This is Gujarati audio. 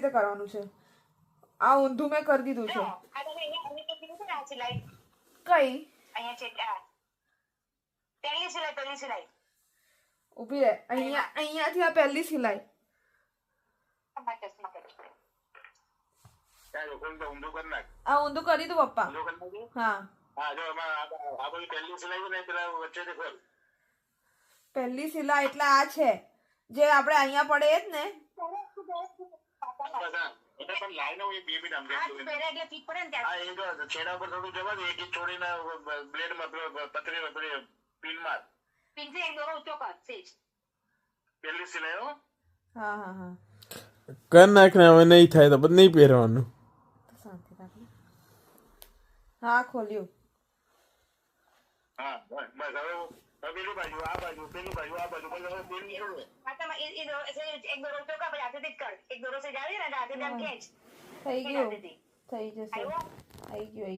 રીતે કરવાનું છે આ ઊંધું મેં કરી દીધું છે કઈ ઊભી રહે અહીંયાથી આ પહેલી સિલાઈ આ ઊંધું કરી દઉં પપ્પા હા પહેલી સિલાઈ એટલે આ છે જે આપણે અહીંયા પડે એ જ ને હા હા હા કર નાખ ને હવે નહીં થાય તો નહીં પહેરવાનું હા ખોલ્યું થઈ ગયું થઈ જશે આવી ગયું